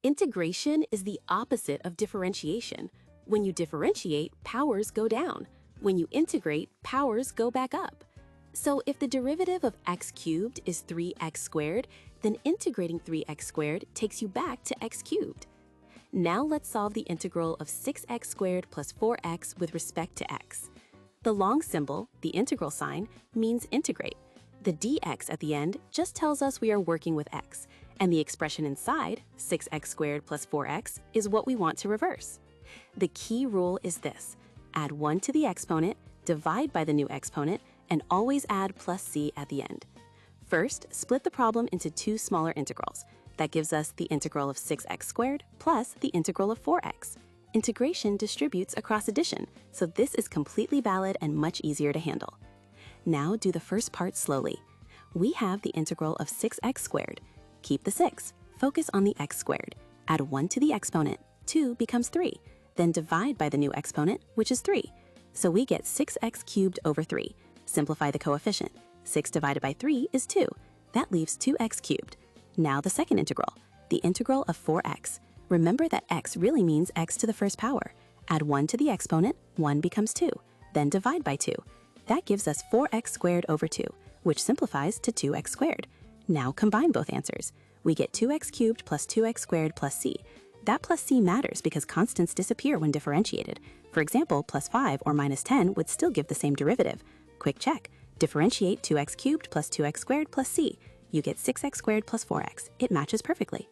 Integration is the opposite of differentiation. When you differentiate, powers go down. When you integrate, powers go back up. So if the derivative of x cubed is 3x squared, then integrating 3x squared takes you back to x cubed. Now let's solve the integral of 6x squared plus 4x with respect to x. The long symbol, the integral sign, means integrate. The dx at the end just tells us we are working with x, and the expression inside, 6x squared plus 4x, is what we want to reverse. The key rule is this: add 1 to the exponent, divide by the new exponent, and always add plus c at the end. First, split the problem into two smaller integrals. That gives us the integral of 6x squared plus the integral of 4x. Integration distributes across addition, so this is completely valid and much easier to handle. Now do the first part slowly. We have the integral of 6x squared. Keep the 6. Focus on the x squared. Add 1 to the exponent. 2 becomes 3. Then divide by the new exponent, which is 3. So we get 6x cubed over 3. Simplify the coefficient. 6 divided by 3 is 2. That leaves 2x cubed. Now the second integral, the integral of 4x. Remember that x really means x to the first power. Add 1 to the exponent, 1 becomes 2. Then divide by 2. That gives us 4x squared over 2, which simplifies to 2x squared. Now combine both answers. We get 2x cubed plus 2x squared plus c. That plus c matters because constants disappear when differentiated. For example, plus 5 or minus 10 would still give the same derivative. Quick check. Differentiate 2x cubed plus 2x squared plus c. You get 6x squared plus 4x. It matches perfectly.